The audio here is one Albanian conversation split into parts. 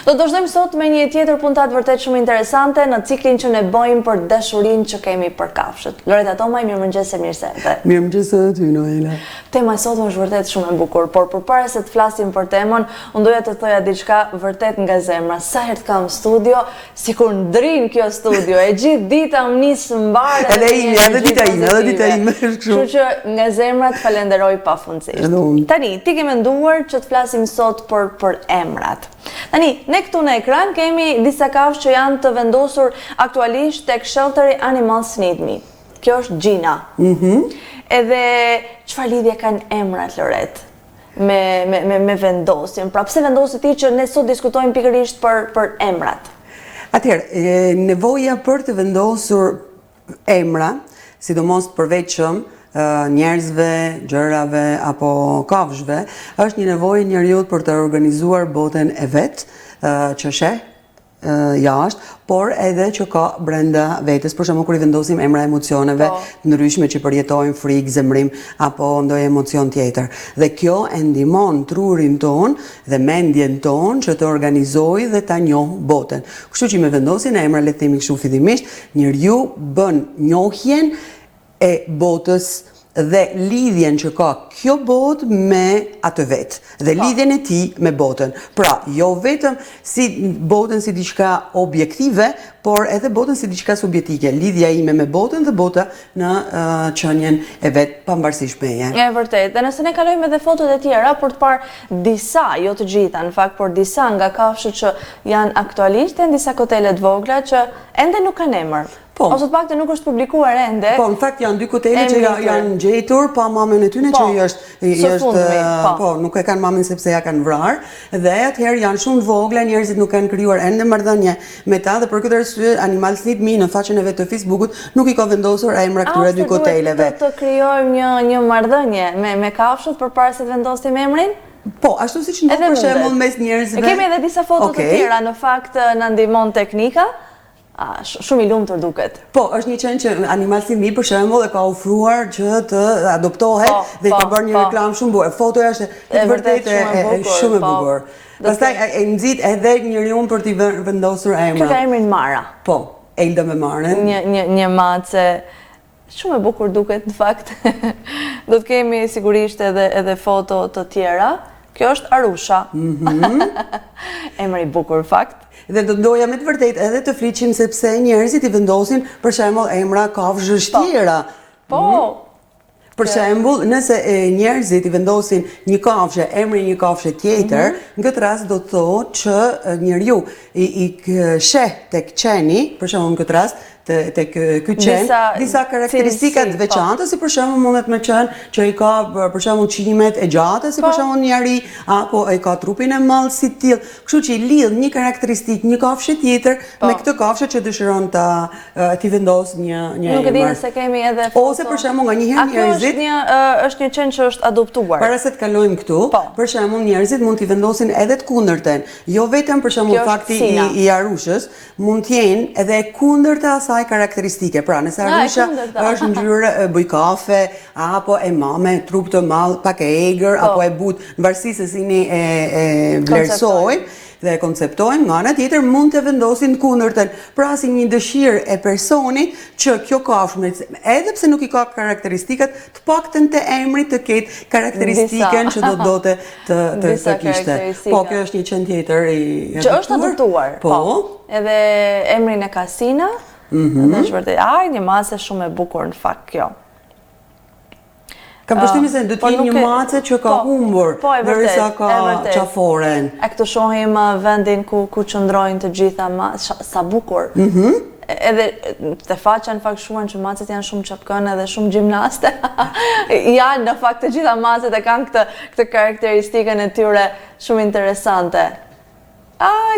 Do të vazhdojmë sot me një tjetër puntat vërtet shumë interesante në ciklin që ne bëjmë për dashurinë që kemi për kafshët. Loreta Tomaj, mirëmëngjes e mirë se erdhe. Mirëmëngjes edhe ty, Noela. Tema e sotme është vërtet shumë e bukur, por përpara se të flasim për temën, unë doja të thoja diçka vërtet nga zemra. Sa herë të kam studio, sikur ndrin kjo studio, e gjithë dita më nis mbarë. Edhe dita ime. Kështu që nga zemra të falenderoj pafundësisht. Tani, ti ke menduar që të flasim sot për emrat. Tani, ne këtu në ekran kemi disa kafshë që janë të vendosur aktualisht tek shelteri Animals Need Me. Kjo është Gina. Edhe çfarë lidhje kanë emrat, Loret, me vendosjen? Pra pse vendosi ti që ne sot diskutojmë pikërisht për emrat? Atëherë, nevoja për të vendosur emra, sidomos përveçëm njerëzve, gjërave apo kafshëve, është një nevojë e njeriut për të organizuar botën e vet, që sheh jashtë, por edhe që ka brenda vetes. Për shembull, kur I vendosim emra emocioneve të ndryshme që përjetojnë frikë, zemrim apo ndonjë emocion tjetër. Dhe kjo e ndihmon trurin ton dhe mendjen ton që të organizojë dhe ta njohë botën. Kështu që me vendosin emra, le të themi kështu fillimisht, njeriu bën njohjen e botës dhe lidhjen që ka kjo botë me atë vetë, dhe lidhjen e tij me botën. Pra, jo vetëm si botën si diçka objektive, por edhe botën si diçka subjetike. Lidhja ime me botën dhe bota në qenien e vet pavarësisht meje. E vërtet. Dhe nëse ne kalojmë edhe fotot e tjera për të parë disa, jo të gjitha, në fakt, por disa nga kafshët që janë aktualisht, janë disa kotele të vogla që ende nuk kanë emër. Ose të paktën nuk është publikuar ende. Po, në fakt janë dy kotele që janë gjetur pa mamën e tyre që nuk e kanë mamën sepse ja kanë vrarë, dhe atëherë janë shumë vogla, njerëzit nuk kanë krijuar ende marrëdhënie me ta, dhe për këtë arsye Animals Need Me në faqen e vet të Facebookut nuk I ka vendosur emra këtyre dy koteleve. Të krijojmë një marrëdhënie me kafshët përpara se të vendosim emrin? Po, ashtu siç ndodh për shembull mes njerëzve. Kemi edhe disa foto të tjera, në fakt na ndihmon teknika. Shumë I lumtur duket. Po, është një qenë që Animals Need Me për shembull e ka ofruar që të adoptohet dhe I ka bërë një reklam shumë bukur. Fotoja është vërtet shumë e bukur. Pastaj e nxit edhe njeriu për t'i vendosur emra. Kjo ka emrin Mara. Po, Elda me Marën. Një mace shumë e bukur duket në fakt. Do të kemi sigurisht edhe foto të tjera. Kjo është Arusha. Emri I bukur fakt. Dhe do doja me të vërtet edhe të fliqim sepse njerëzit I vendosin për shembull emra kafshësh tjera. Po. Për shembull, nëse njerëzit I vendosin një kafshë, emrin një kafshë tjetër, në këtë rast do të thotë që njeriu I sheh tek qeni, për shembull në këtë rast, tek ky qen, disa karakteristika të veçanta, si për shembull mundet me qenë që I ka për shembull qimet e gjata, si për shembull njeri, apo I ka trupin e madh si tillë. Kështu që I lidh një karakteristikë një kafshë tjetër me këtë kafshë që dëshiron t'i vendos një emër. Nuk e di se kemi edhe foto. Ose për shembull nganjëherë njerëzit është një qen që është adoptuar. Para se të kalojmë këtu, për shembull njerëzit mund t'i vendosin edhe të kundërtën. Jo vetëm për shembull fakti I Arushës, mund të jenë edhe kundërta asaj karakteristike. Pra, nëse Arusha është ngjyrë bujkafe, apo e mame, trup të madh, pak e egër, apo e butë, në varësi se si ne e vlerësojmë dhe e konceptojmë, nga ana tjetër mund të vendosin të kundërtën. Pra, si një dëshirë e personit që kjo kafshë, edhe pse nuk I ka karakteristikat, të paktën te emri të ketë karakteristikën që do të kishte. Po, kjo është një qen tjetër që është adoptuar. Po. Edhe emrin e Kasina. Dhe është vërtet, një mace shumë e bukur në fakt kjo. Kam përshtimin se do të jenë një mace që ka humbur, derisa ka qaforen. E këtu shohim vendin ku qëndrojnë të gjitha mace, sa bukur. Edhe te faqja në fakt shuan që macet janë shumë çapkënë dhe shumë gjimnaste. Janë në fakt të gjitha macet e kanë këtë karakteristikën e tyre shumë interesante.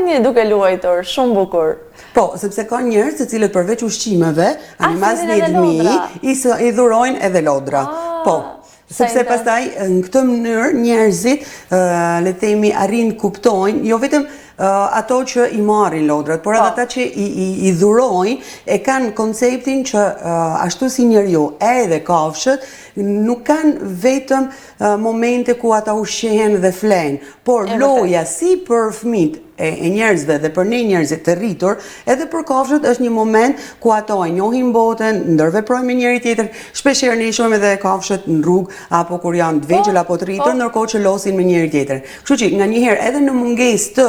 Një duke luajtur, shumë bukur. Po, sepse ka njerëz të cilët përveç ushqimeve, Animals Need Me, I dhurojnë edhe lodra. Po, sepse pastaj në këtë mënyrë njerëzit, le të themi, arrin kuptojnë, jo vetëm ato që i marrin lodrat, por edhe ata që i dhurojnë e kanë konceptin që ashtu si njeriu edhe kafshët nuk kanë vetëm momente ku ata ushqehen dhe flenë, por loja si për fëmijët e njerëzve dhe për ne njerëzit të rritur, edhe për kafshët është një moment ku ato e njohin botën, ndërveprojnë me njëri tjetër, shpeshherë ne i shohim edhe kafshët në rrugë apo kur janë të vegjël apo të rritur, ndërkohë që losin me njëri tjetër. Kështu që nganjëherë edhe në mungesë të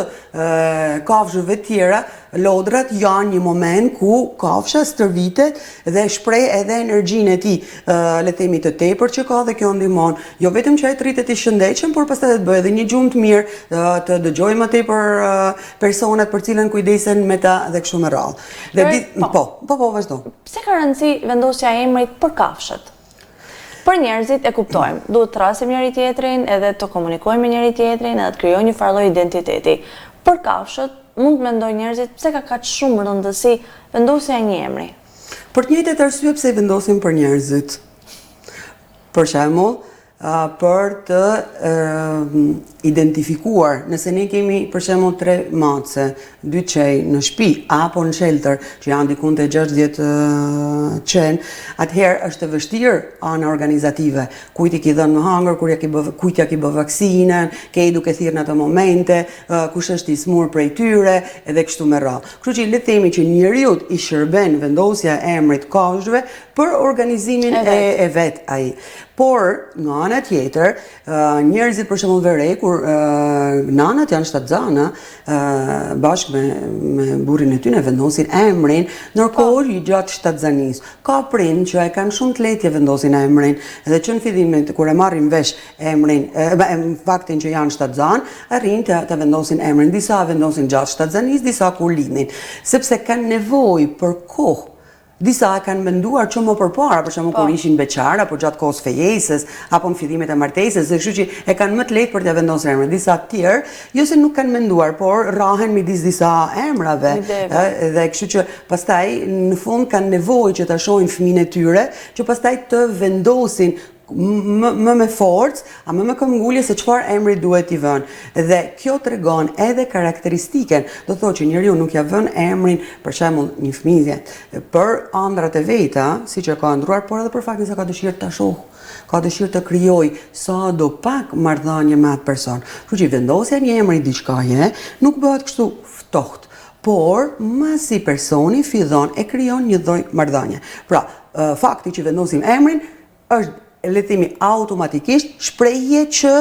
kafshëve të tjera, lodrat janë një moment ku kafsha stërvitet dhe shpreh edhe energjinë e tij, le të themi të tepër që ka dhe kjo ndihmon, jo vetëm që ai të rritet i shëndetshëm, por pastaj të bëjë edhe një gjumë të mirë, të dëgjojë më tepër personat për cilën kujdesen me ta dhe kështu me radhë. Dhe po, vazhdo. Pse ka rëndësi vendosja e emrit për kafshët? Për njerëzit e kuptojmë, duhet të thrasim njëri tjetrin, edhe të komunikojmë me njëri tjetrin, edhe të krijojmë një farë lloji identiteti. Për kafshët, mund të mendojnë njerëzit pse ka kaq shumë rëndësi vendosja e një emri. Për të njëjtat arsye pse vendosim për njerëzit. Për shembull, për të identifikuar, nëse ne kemi për shembull 3 mace, 2 qej në shtëpi apo në shelter që janë diku te 60 qen, atëherë është e vështirë ana organizative. Kujt i ki dhënë më hangër, kujt ja ki bë vaksinën, ke i duke thirrë në ato momente, kush është i smur prej tyre edhe kështu me radhë. Kështu që le të themi që njeriu i shërben vendosja e emrit kafshëve për organizimin e vet ai. Por, nga ana tjetër, njerëzit për shembull verej, kur nanat janë shtatzana, bashkë me burrin e tyre vendosin emrin, ndërkohë i gjatë shtatzanisë. Ka prind që e kanë shumë të lehtë vendosin emrin, edhe që në fillim kur e marrin vesh emrin, faktin që janë shtatzan, arrin të vendosin emrin. Disa vendosin gjatë shtatzanisë, disa kur lindin, sepse kanë nevojë për kohë. Disa e kanë menduar që më përpara, për shembull kur ishin beqar apo gjatë kohës fejesës apo në fillimet e martesës, dhe kështu që e kanë më të lehtë për të vendosur emrin. Disa të tjerë, jo se nuk kanë menduar, por rrahen midis disa emrave. Dhe kështu që pastaj në fund kanë nevojë që ta shohin fëmijën e tyre, që pastaj të vendosin më me forcë, a më me këmbgulje se çfarë emri duhet t'i vënë. Dhe kjo tregon edhe karakteristiken, do thotë që njeriu nuk ja vën emrin për shembull një fëmijë për ëndrat e veta, siç e ka ndruar, por edhe për faktin se ka dëshirë ta shohë, ka dëshirë të krijojë sadopak marrëdhënie me atë person. Kështu që vendosja një emri diçkaje nuk bëhet kështu ftohtë, por masi personi fillon e krijon një lloj marrëdhënie. Pra, fakti që vendosim emrin është le të themi automatikisht shprehje që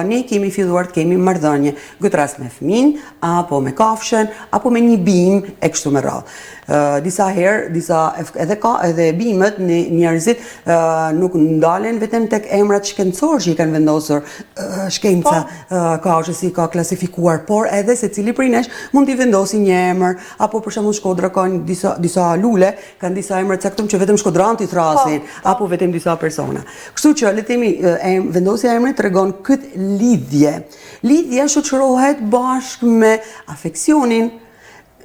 ne kemi filluar të kemi marrëdhënie, në këtë rast me fëmijën, apo me kafshën, apo me një bimë e kështu me radhë. Disa herë, edhe bimët, njerëzit nuk ndalen vetëm tek emrat shkencor që i kanë vendosur shkenca, kafshës si ka klasifikuar, por edhe secili prej nesh mund t'i vendosi një emër, apo për shembull Shkodra ka disa lule, kanë disa emra të caktuar që vetëm shkodranët i thrasin, apo vetëm disa persona. Kështu që le të themi vendosja e emrit tregon këtë lidhje. Lidhja shoqërohet bashkë me afeksionin,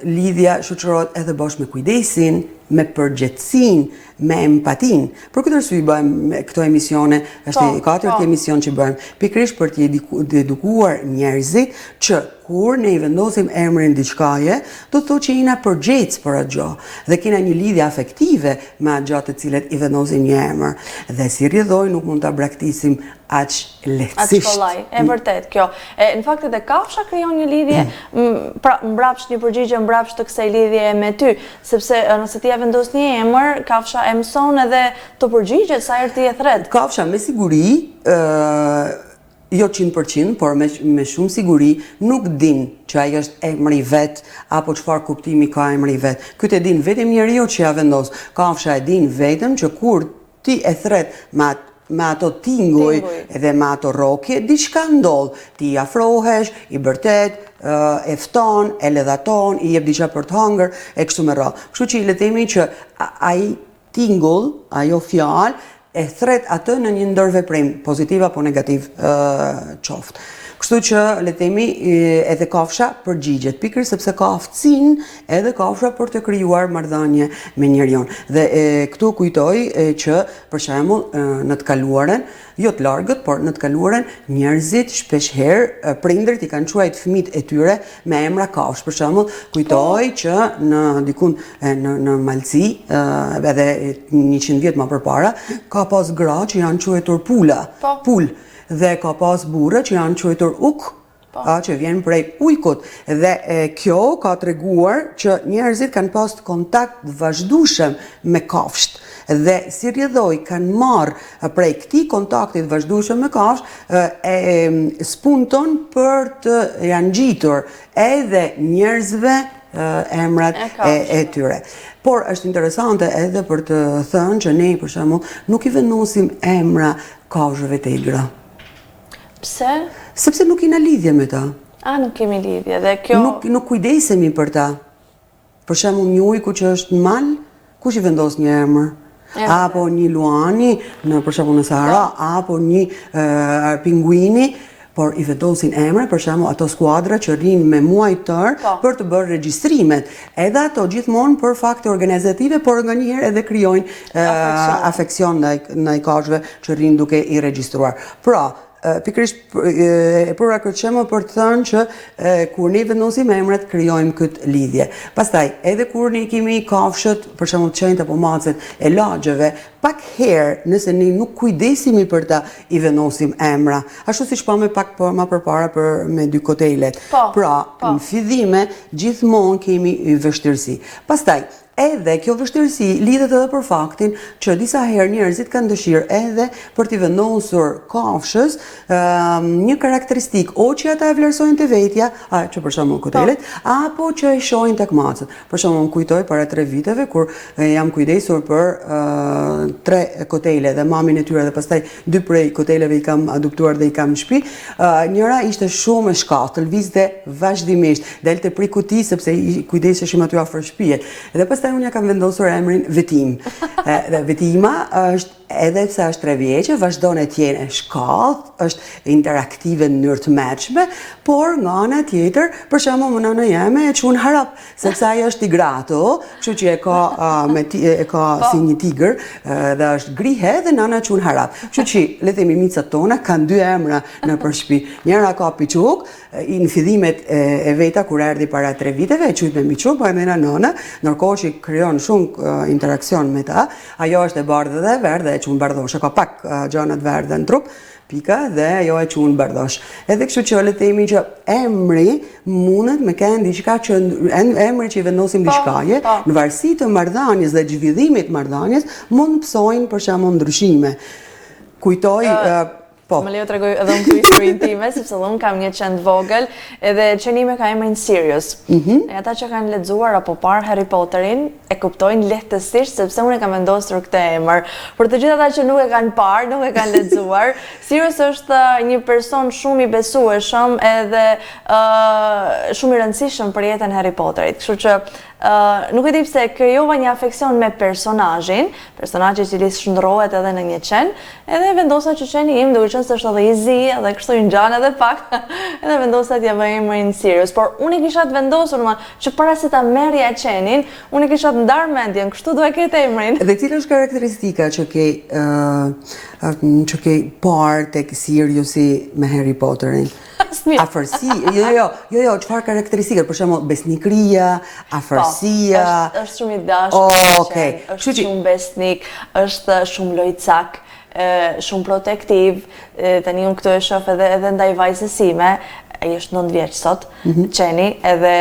lidhja shoqërohet edhe bashkë me kujdesin, me përgjegjësinë, me empatin. Për këtë arsye bëjmë këto emisione, është i katërt emision që bëjmë, pikërisht për të edukuar njerëzit që kur ne i vendosim emrin diçkaje, do të thotë që jena përgjegjës për atë gjë dhe kena një lidhje afektive me atë gjë të cilet i vendosim një emër. Dhe si rrjedhoj nuk mund ta braktisim aq lehtësisht. E vërtet kjo. Në fakt edhe kafsha krijon një lidhje, pra mbrapsht një përgjigje mbrapsht të kësaj lidhje me ty, sepse nëse ti ja vendos një emër, kafsha e mëson edhe të përgjigjet sa herë ti e thret. Kafsha me siguri, jo 100%, por me shumë siguri nuk din që ai është emri vet apo çfarë kuptimi ka emri vet. Këtë e din vetëm njeriu që ja vendos. Kafsha e din vetëm që kur ti e thret me ato tinguj edhe me ato rrokje, diçka ndodh. Ti i afrohesh, i bërtet, e fton, e ledhaton, i jep diçka për të hëngër, e kështu me radhë. Kështu që le të themi që ai tingull, ajo fjalë e thret atë në një ndërveprim, pozitiv apo negativ qoftë. Kështu që le të themi edhe kafsha përgjigjet, pikërisht sepse ka aftësinë edhe kafsha për të krijuar marrëdhënie me njeriu. Dhe këtu kujtoj që për shembull në të kaluaren, jo të largët, por në të kaluaren njerëzit shpeshherë prindërit i kanë quajtur fëmijët e tyre me emra kafsh. Për shembull, kujtoj që në Malci, edhe 100 vjet më përpara, ka pas gra që janë quajtur pula, pul, dhe ka pas burrë që janë quajtur uk, që vjen prej ujkut. Dhe kjo ka treguar që njerëzit kanë pas kontakt vazhdueshëm me kafsht. Dhe si rrjedhoj kanë marrë prej këtij kontaktit vazhdueshëm me kafsh spunton për të janë ngjitur edhe njerëzve emrat e tyre. Por është interesante edhe për të thënë që ne për shembull nuk i vendosim emra kafshëve të egra. Pse? Sepse nuk kena lidhje me ta. Nuk kemi lidhje dhe kjo... Nuk kujdesemi për ta. Për shembull një ujku që është në mal, kush i vendos një emër? Apo një luani, për shembull në Sahara, apo një pinguini, por i vendosin emra, për shembull ato skuadra që rrinë me muaj tërë për të bërë regjistrimet. Edhe ato gjithmonë për fakte organizative, por nganjëherë edhe krijojnë afeksion ndaj kafshëve që rrinë duke i regjistruar. Pra, pikërisht përra këtë shembull për të thënë që kur ne vendosim emrat krijojmë këtë lidhje. Pastaj edhe kur ne kemi kafshët, për shembull çejt apo macet e lagjeve, pak herë nëse ne nuk kujdesemi për ta i vendosim emra, ashtu siç pamë pak më përpara me dy kotelet. Pra, në fillime gjithmonë kemi vështirësi. Pastaj edhe kjo vështirësi lidhet edhe për faktin që disa herë njerëzit kanë dëshirë edhe për t'i vendosur kafshës një karakteristikë o që ata e vlerësojnë të vetja, që për shembull kotelet, apo që e shohin tek macet. Për shembull më kujtoj para 3 viteve kur jam kujdesur për 3 kotele dhe mamin e tyre dhe pastaj 2 prej koteleve i kam adoptuar dhe i kam në shtëpi. Njëra ishte shumë e shkallë, lëvizte vazhdimisht, delte prej kuti sepse i kujdeseshim aty afër shtëpie. Dhe pastaj unë ja kam vendosur emrin Vetim. Dhe Vetima është edhe pse është 3 vjeçe, vazhdon të jenë e shkallët, është interaktive në mënyrë të mëshme, por nga ana tjetër, për shembull më nëna jeme e çun harap, sepse ajo është tigrato, kështu që e ka si një tigër dhe është grihe dhe nëna çun harap. Kështu që le të themi micat tona kanë 2 emra nëpër shtëpi. Njëra ka Piçuk, në fillimet e veta kur erdhi para 3 viteve, e quajt me Piçuk, po emra nëna, ndërkohë që krijon shumë interaksion me ta, ajo është e bardhë dhe e verdhë, e qunë bardhosh, ka pak gjanat verdhe në trup, pika, dhe ajo e qunë bardhosh. Edhe kështu që le të themi që emri mundet me kenë diçka që emri që i vendosim diçkaje, në varësi të marrëdhënies dhe zhvillimit marrëdhënies, mund pësojnë për shembull ndryshime. Kujtoj Më lejo t'rregoj edhe unë këtë historinë time, sepse edhe unë kam një qend vogël, edhe qeni ime ka emrin Sirius. E ata që kanë lexuar apo parë Harry Potterin e kuptojnë lehtësisht sepse unë e kam vendosur këtë emër. Për të gjithë ata që nuk e kanë parë, nuk e kanë lexuar, Sirius është një person shumë i besueshëm edhe shumë i rëndësishëm për jetën e Harry Potterit. Kështu që nuk e di pse krijova një afeksion me personazhin i cili shndrohet edhe në një qen, edhe vendosa që qeni im duke qenë se është edhe i zi, edhe kështu i ngjan edhe pak, edhe vendosa t'ia bëj emrin Sirius. Por unë i kisha të vendosur që para se ta merrja qenin, unë i kisha të ndarë mendjen, kështu do e ketë emrin. Dhe cila është karakteristika që ke parë tek Siriusi me Harry Potterin? Afërsi, jo, çfarë karakteristika, për shembull besnikëria, afërsia. Është shumë i dashur, është shumë besnik, është shumë lojcak, shumë protektiv. Tani unë këtu e shoh edhe ndaj vajzës sime, ai është 9 vjeç sot, qeni, edhe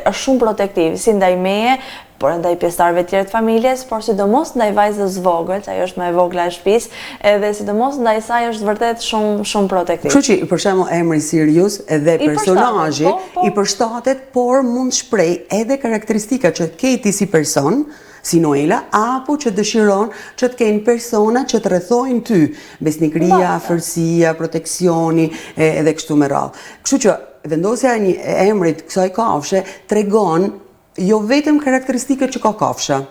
është shumë protektiv, si ndaj meje, por ndaj pjesëtarëve të tjerë të familjes, por sidomos ndaj vajzës vogël, që ajo është më e vogla e shtëpisë, edhe sidomos ndaj saj është vërtet shumë protektiv. Kështu që për shembull emri Sirius edhe personazhi i përshtatet, por mund shpreh edhe karakteristika që ke ti si person, si Noela, apo që dëshiron që të kenë persona që të rrethojnë ty, besnikëria, afërsia, proteksioni edhe kështu me radhë. Kështu që vendosja e emrit kësaj kafshe tregon jo vetëm karakteristikët që ka kafsha,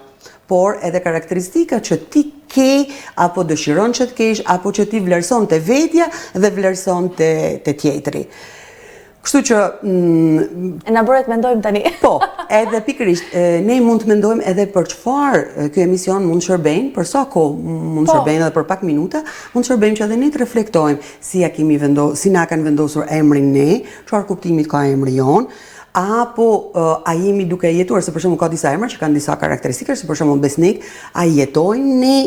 por edhe karakteristika që ti ke, apo dëshiron që të kesh, apo që ti vlerëson të vetja dhe vlerëson të tjetri. Kështu që... Na bëret mendojmë tani. Po, edhe pikërisht, ne mund të mendojmë edhe për çfarë ky emision mund shërbejnë, për sa kohë mund shërbejnë edhe për pak minuta, mund shërbejmë që edhe ne të reflektojmë si na kanë vendosur emrin ne, çfarë kuptimit ka emri jon, apo a jemi duke jetuar, se për shembull ka disa emra që kanë disa karakteristika, si për shembull Besnik, a jetojmë ne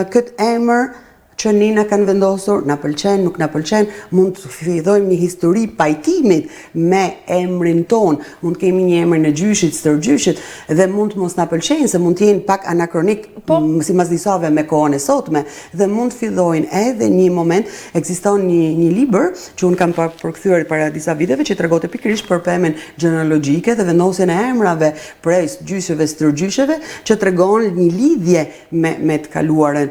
këtë emër që ne na kanë vendosur, na pëlqen, nuk na pëlqen, mund të fillojmë një histori pajtimit me emrin ton, mund kemi një emër në gjyshit, stërgjyshit, dhe mund të mos na pëlqejnë, se mund të jenë pak anakronik, sipas disave me kohën e sotme, dhe mund të fillojnë edhe një moment, ekziston një libër që un kam përkthyer para disa viteve që tregonte pikërisht për pemën gjenealogjike dhe vendosjen e emrave prej gjysheve, stërgjysheve, që tregon një lidhje me të kaluarën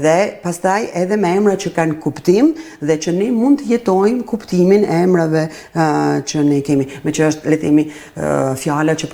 dhe pastaj edhe me emra që kanë kuptim dhe që ne mund të jetojmë kuptimin e emrave që ne kemi. Me që është, le të themi, fjala që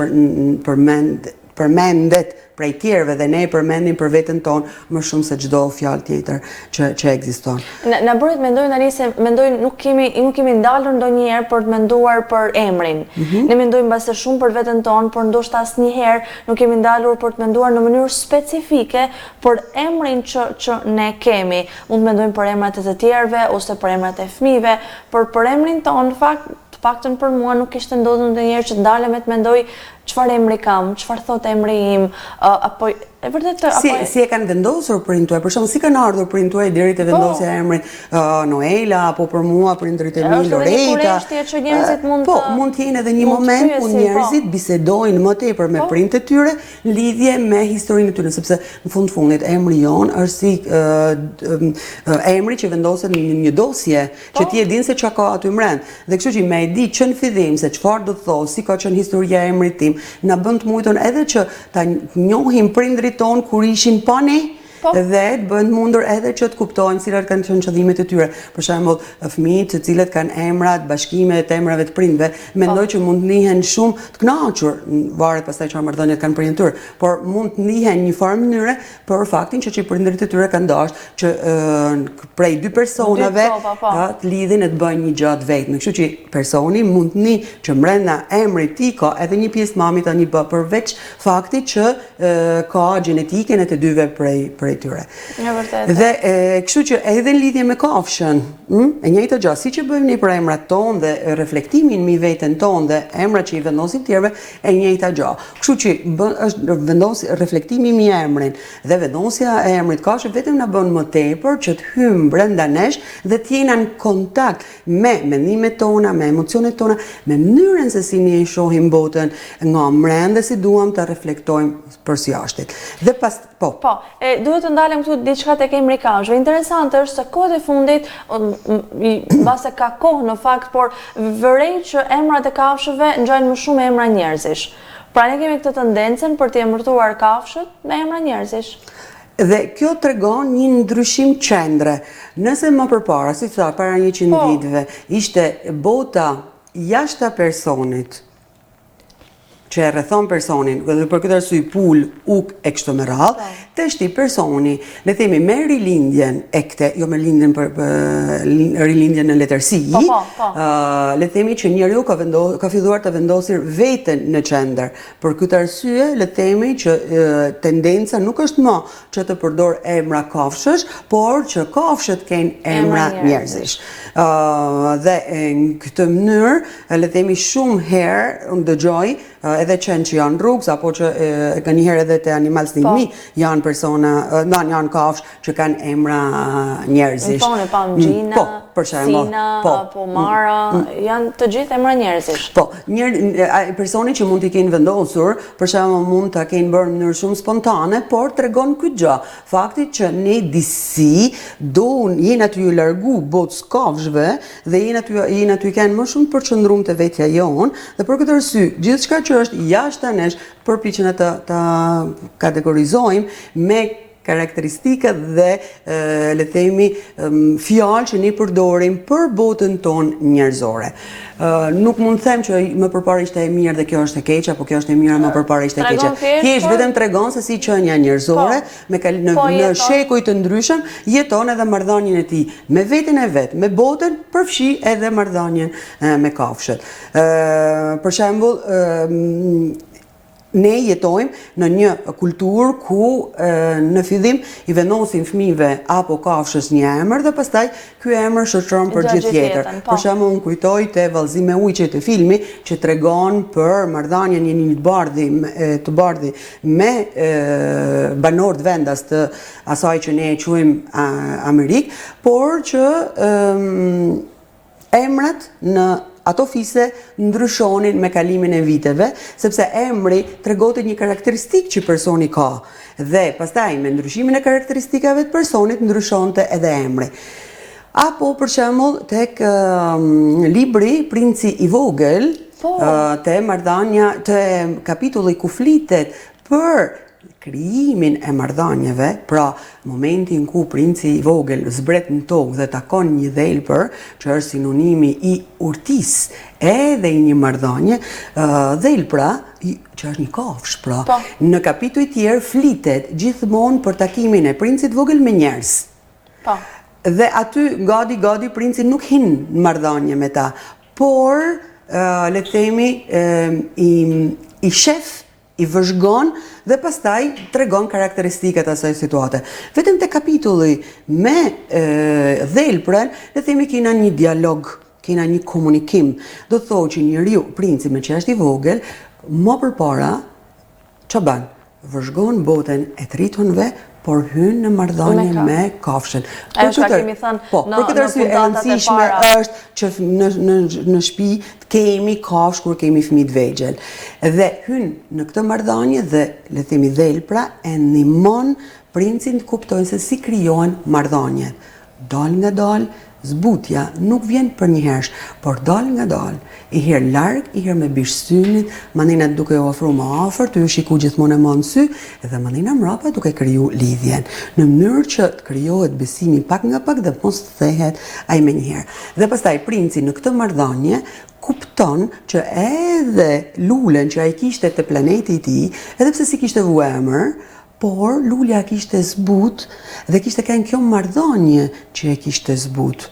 përmendet prej tjerëve dhe ne përmendim për veten tonë më shumë se çdo fjalë tjetër që ekziston. Na bëret mendojnë tani se mendojnë nuk kemi ndalur ndonjëherë për të menduar për emrin. Ne mendojmë mbase shumë për veten tonë, por ndoshta asnjëherë nuk kemi ndalur për të menduar në mënyrë specifike për emrin që ne kemi. Mund të mendojmë për emrat e të tjerëve ose për emrat e fëmijëve, por për emrin tonë, në fakt, të paktën për mua nuk kishte ndodhur ndonjëherë që të dalem e të mendoj çfarë emri kam, çfarë thot emri im, apo e vërtet si e kanë vendosur prindrit tuaj, për shembull si kanë ardhur prindrit tuaj deri te vendosja e emrit Noela, apo për mua prindrit e mi Loreta. Mund të jenë edhe një moment ku njerëzit bisedojnë më tepër me prindët e tyre në lidhje me historinë e tyre, sepse në fundit emri jon është si emri që vendoset në një dosje që ti e din se çka ka aty mbrend. Dhe kështu që me e di që në fillim se çfarë do të thosë, si ka qenë historia e emrit tim, na bën të mujton edhe që ta njohim prindrit ton kur ishin pa ne, dhe të bëhen mundur edhe që të kuptojmë cilat kanë qenë qëllimet e tyre. Për shembull, fëmijët të cilët kanë emrat, bashkime të emrave të prindve, mendoj që mund ndihen shumë të kënaqur, varet pastaj çfarë marrëdhënie kanë për tyre, por mund të ndihen një farë mënyre për faktin që prindërit e tyre kanë dashur që prej dy personave të lidhin e të bëjnë një gjë të vetme. Kështu që personi mund të ndihet që brenda emrit tij ka edhe një pjesë mamit tani përveç faktit që ka gjenetike në të dyve prej tyre. Dhe kështu që edhe në lidhje me kafshën, e njëjta gjë, siç e bëjmë ne për emrat tonë dhe reflektimin mbi veten tonë dhe emrat që i vendosim tjerëve, e njëjta gjë. Kështu që është reflektimi mbi emrin dhe vendosja e emrit kafshë vetëm na bën më tepër që të hyjmë brenda nesh dhe të jena në kontakt me mendimet tona, me emocionet tona, me mënyrën se si ne i shohim botën nga brenda dhe si duam ta reflektojmë përjashtë. Dhe pas duhet të ndalem këtu diçka tek emri kafshëve. Interesante është se kohët e fundit, mbase ka kohë në fakt, por vërej që emrat e kafshëve ngjajnë më shumë emra njerëzish. Pra ne kemi këtë tendencën për të emërtuar kafshët me emra njerëzish. Dhe kjo tregon një ndryshim qendre. Nëse më përpara, si tha, para 100 viteve, ishte bota jashta personit, që e rrethon personin, dhe për këtë arsye pul, uk e kështu me radhë, teshti personi, le themi me rilindjen e këte, jo me rilindjen në letërsi, le themi që njeriu ka filluar të vendosir veten në qendër. Për këtë arsye, le themi që tendenca nuk është më që të përdor emra kafshësh, por që kafshët kenë emra njerëzish. Dhe në këtë mënyrë, le themi shumë herë unë dëgjoj edhe qenë që janë rrugës, apo që ka njëherë edhe të animal stingmi, janë persona, janë kafsh që kanë emra njerëzish. Në tonë, Gjina, Sina, apo Mara, janë të gjithë emra njerëzish. Po, personi që mund t'i kenë vendosur, për shembull mund t'a kenë bërë në mënyrë shumë spontane, por tregon këtë gjë. Fakti që ne disi jenë aty u largu botës kafshëve dhe jenë aty kanë më shumë përqendruar te vetja jonë, dhe për këtë arsye gjithçka që është jashtë nesh përpiqen të kategorizojmë me karakteristika dhe le të themi fjalë që ne përdorim për botën tonë njerëzore. Nuk mund të them që më përpara ishte e mirë dhe kjo është e keqe, apo kjo është e mirë më përpara ishte e keqe. Thjesht vetëm tregon se si qenia njerëzore në shekuj të ndryshëm jeton edhe marrëdhënien e tij me veten e vet, me botën, përfshi edhe marrëdhënien me kafshët. Për shembull, ne jetojmë në një kulturë ku në fillim I vendosin fëmijëve apo kafshës një emër dhe pastaj ky emër shoqëron për gjithë jetën. Për shembull, unë kujtoj te Vallëzi me ujë të filmi që tregon për marrëdhënien e një të bardhi me banor të vendas të asaj që ne e quajmë Amerikë, por që emrat në ato fise ndryshonin me kalimin e viteve, sepse emri tregonte një karakteristikë që personi ka, dhe pastaj me ndryshimin e karakteristikave të personit ndryshonte edhe emri. Apo për shembull tek libri Princi I Vogël, te marrëdhënia, te kapitulli ku flitet për krijimin e marrëdhënieve, pra momentin ku princi I vogël zbret në tokë dhe takon një dhelpër, që është sinonimi I urtisë edhe I një marrëdhënie, dhelpra, që është një kafshë, pra, në kapituj tjerë flitet gjithmonë për takimin e princit vogël me njerëz. Dhe aty gati princi nuk hin në marrëdhënie me ta, por le të themi I shef, I vëzhgon dhe pastaj tregon karakteristikat asaj situate. Vetëm te kapitulli me dhelprën, le themi kena një dialog, kena një komunikim. Do të thotë që njeriu, princi me që është I vogël, më përpara ç'a bën? Vëzhgon botën e tritonëve, por hyn në marrëdhënie me kafshën. Ajo që kemi thënë për këtë arsye e rëndësishme është që në shtëpi kemi kafshë kur kemi fëmijë të vegjël. Dhe hyn në këtë marrëdhënie dhe le të themi dhelpra e ndihmon princin të kuptojnë se si krijohen marrëdhëniet. Dal nga dal, zbutja nuk vjen për një herësh, por dal nga dal, I herë larg, I herë me bishsynit, mandena duke u ofruar më afër, ty shiku gjithmonë më në sy, edhe mandena mbrapa duke kriju lidhjen, në mënyrë që të krijohet besimi pak nga pak dhe mos të thehet ai më një herë. Dhe pastaj princi në këtë marrëdhënie kupton që edhe lulen që ai kishte te planeti I tij, edhe pse si kishte vu emër, por lulja kishte zbut dhe kishte kanë kjo marrëdhënie që e kishte zbut.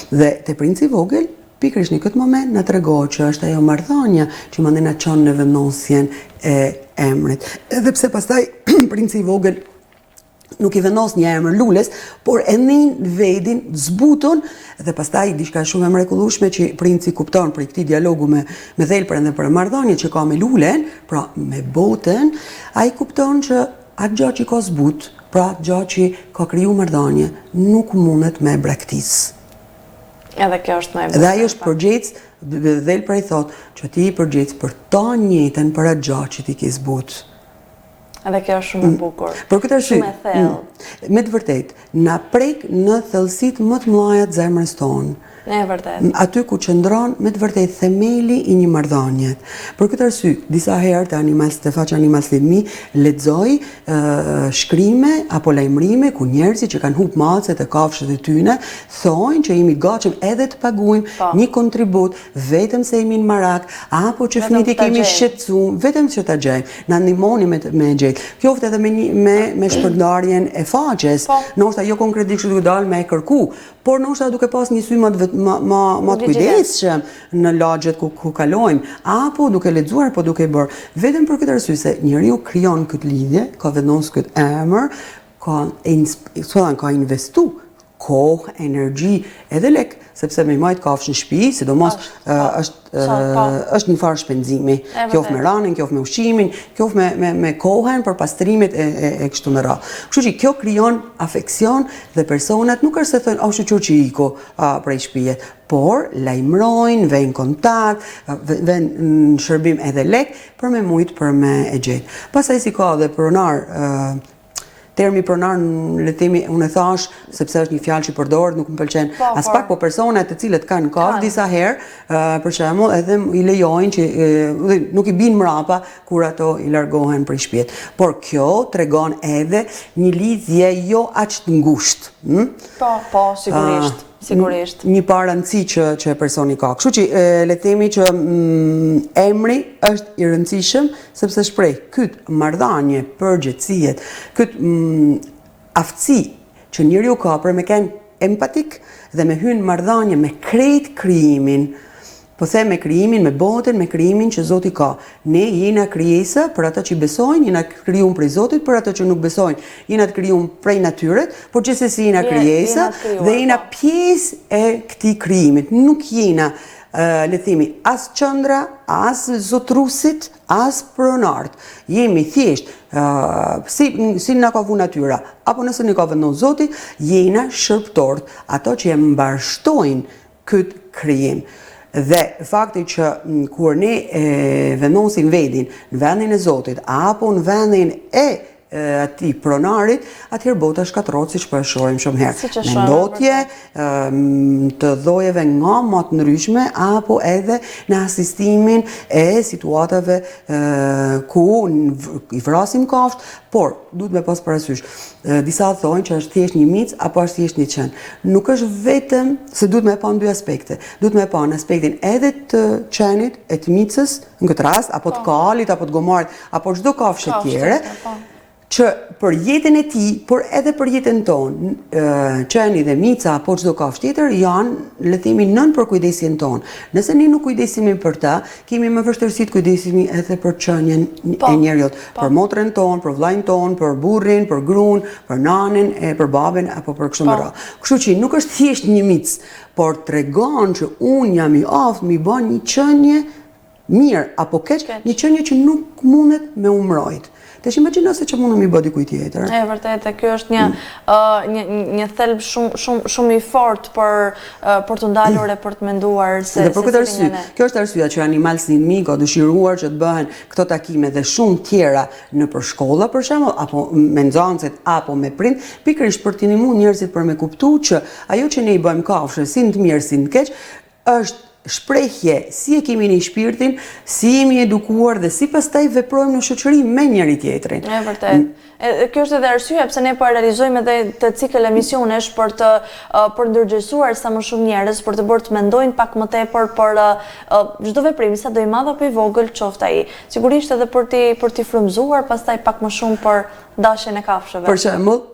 Dhe te princi I vogël, pikërisht në këtë moment na tregon që është ajo marrëdhënia që mandena çon në vendosjen e emrit. Edhe pse pastaj princi I vogël nuk I vendos një emër lules, por e nin vedin zbutun dhe pastaj diçka shumë e mrekullueshme që princi kupton për këtë dialogu me dhelprën dhe për marrëdhënien që ka me lulen, pra me botën, ai kupton që atë gjë që ka zbut, pra atë gjë që ka kriju marrëdhënie, nuk mundet me braktis. Edhe kjo është më e bukur. Dhe ajo është përgjec, dhelpra I thotë që ti I përgjec për ta njëjtën për atë gjë që ti ke zbut. Edhe kjo është shumë e bukur. Për këtë arsye, shumë e thellë. Me të vërtetë, na prek në thellësitë më të mëdha të zemrës tonë. E vërtet. Aty ku qëndron me të vërtetë themeli I një marrëdhënie. Për këtë arsye, disa herë te faqja Animal.me lexoj shkrime apo lajmërime ku njerëzit që kanë humbur macet e kafshët e tyre thonë që jemi gatshëm edhe të paguajmë një kontribut vetëm se jemi në marak apo që fëmijët I kemi shqetësuar vetëm që ta gjejmë. Na ndihmoni me gjejt. Qoftë edhe me shpërndarjen e faqes. Ndoshta jo konkretisht duke dalë me e kërku, por ndoshta duke pas një sy më të kujdesshëm në lagjet ku kalojmë, apo duke lexuar, apo duke bërë. Vetëm për këtë arsye se njeriu krijon këtë lidhje, ka vendosur këtë emër, ka investu kohë, energji, edhe lek, sepse me majt kafshë në shtëpi, sidomos është një farë shpenzimi, qoftë me ranin, qoftë me ushqimin, qoftë me kohën për pastrimet e kështu me radhë. Kështu që kjo krijon afeksion dhe personat nuk është se thonë au shoqër që iko prej shtëpie, por lajmërojnë, vejnë kontakt, vejnë në shërbim edhe lek për me mujt për me e gjetë. Pastaj si ka dhe pronar termi pronar, le të themi, unë e thash sepse është një fjalë që përdoret, nuk më pëlqen as pak, po persona të cilët kanë kafshë disa herë, për shembull, edhe i lejojnë që nuk i binë mrapa kur ato i largohen prej shtëpisë. Por kjo tregon edhe një lidhje jo aq të ngushtë. Po, sigurisht. Sigurisht. Një parancë që personi ka. Kështu që le të themi që emri është i rëndësishëm sepse shpreh këtë marrëdhënie, përgjithësijet, këtë aftësi që njeriu ka për me qenë empatik dhe me hyrë në marrëdhënie me krejt krijimin. Po them me krijimin, me botën, me krijimin që Zoti ka. Ne jena krijesa për ata që besojnë, jena krijuar prej Zotit për ata që nuk besojnë. Jena të krijuar prej natyres, por gjithsesi jena krijesa dhe jena pjesë e këtij krijimit. Nuk jena le të themi as qendra, as zotrusit, as pronart. Jemi thjesht si na ka vu natyra, apo nëse ne ka vendosur Zoti, jena shërbëtorët, ato që e mbarshtojnë këtë krijim. Dhe fakti që kur ne vendosim vendin në vendin e Zotit apo në vendin e atij pronarit, atëherë bota shkatërrohet siç po e shohim shumë herë. Me ndotje të llojeve nga më të ndryshme apo edhe në asistimin e situatave ku i vrasim kafshë, por duhet me pas parasysh. Disa thonë që është thjesht një mic apo është thjesht një qen. Nuk është vetëm se duhet me pa në dy aspekte. Duhet me pa në aspektin edhe të qenit, e të micës, në këtë rast, apo të kalit, apo të gomarit, apo çdo kafshë tjere, që për jetën e tij, por edhe për jetën tonë, qeni dhe mica apo çdo kafshë tjetër janë, le të themi, nën përkujdesjen tonë. Nëse ne nuk kujdesemi për ta, kemi më vështirësi të kujdesemi edhe për qenien e njeriut, për motrën tonë, për vllajën tonë, për burrin, për gruan, për nanën, për babën apo për kështu me radhë. Kështu që nuk është thjesht një mic, por tregon që unë jam i aftë mi bën një qenie mirë apo keq, një qenie që nuk mundet me umrojt. Tash imagjino se që mundem i bë dikujt tjetër. E vërtet, kjo është një thelb shumë i fortë për të ndalur e për të menduar se dhe për këtë arsye, kjo është arsyeja që Animal Snimi ka dëshiruar që të bëhen këto takime dhe shumë tjera nëpër shkolla për shembull, apo me nxënësit apo me prind, pikërisht për t'i ndihmuar njerëzit për me kuptuar që ajo që ne i bëjmë kafshë, si në të mirë si në të keq, është shprehje si e kemi në shpirtin, si jemi edukuar dhe si pastaj veprojmë në shoqëri me njëri tjetrin. E vërtet. Kjo është edhe arsyeja pse ne po realizojmë edhe të cikël emisionesh për ndërgjegjësuar sa më shumë njerëz, për të bërë të mendojnë pak më tepër për çdo veprim, sa do i madh apo i vogël qoftë ai. Sigurisht edhe për t'i frymëzuar pastaj pak më shumë për dashjen e kafshëve. Për shembull,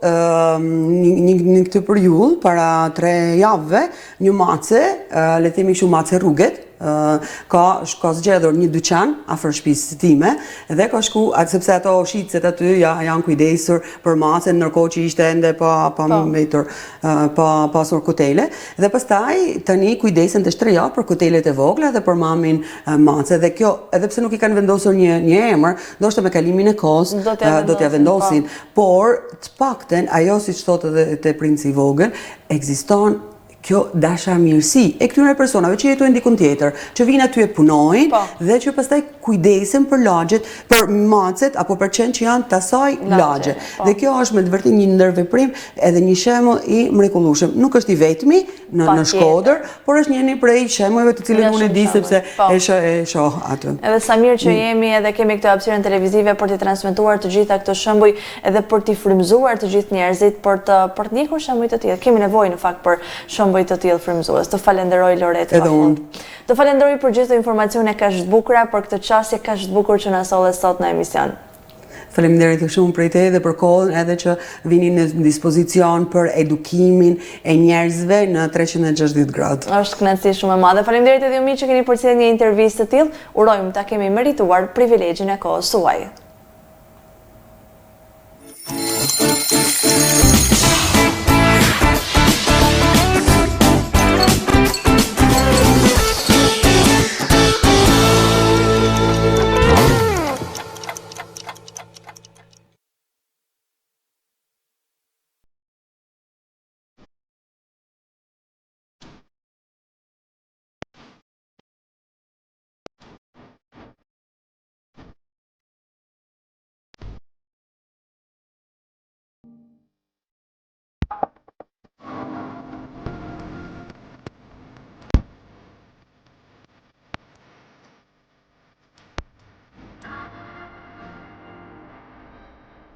në këtë periudhë para 3 javëve, një mace, le të themi kështu mace rruget, ka zgjedhur një dyqan afër shtëpisë time dhe ka shku, sepse ato shitset aty janë kujdesur për macen, ndërkohë që ishte ende pa mbetur, pa pasur kotele, dhe pastaj tani kujdesen të shtreja për kotelet e vogla dhe për mamin mace, dhe kjo edhe pse nuk i kanë vendosur një emër, ndoshta me kalimin e kohës do t'ja vendosin, por të paktën ajo siç thotë edhe te princi i vogël, ekziston kjo dashamirësi e këtyre personave që jetojnë dikun tjetër, që vinë aty e punojnë dhe që pastaj kujdesen për lagjet, për macet apo për qenë që janë të asaj lagje. Dhe kjo është me të vërtetë një ndërveprim edhe një shembull i mrekullueshëm. Nuk është i vetmi në Shkodër, por është një prej shembujve të cilën unë e di sepse e shoh aty. Edhe sa mirë që jemi edhe kemi këtë hapësirën televizive për t'i transmetuar të gjitha këto shembuj edhe për t'i frymëzuar të gjithë njerëzit për të ndjekur shembuj të tillë. Kemi nevojë në fakt për shembuj të tillë frymëzues. Të falenderoj Loret pafund. Të falenderoj për gjithë informacione kaq të bukura për këtë çështje kaq të bukur që na solle sot në emision. Faleminderit shumë prej te dhe për kohën edhe që vini në dispozicion për edukimin e njerëzve në 360 gradë. Është kënaqësi shumë e madhe. Faleminderit edhe ju miq që keni përcjellë një intervistë të tillë. Urojmë ta kemi merituar privilegjin e kohës suaj.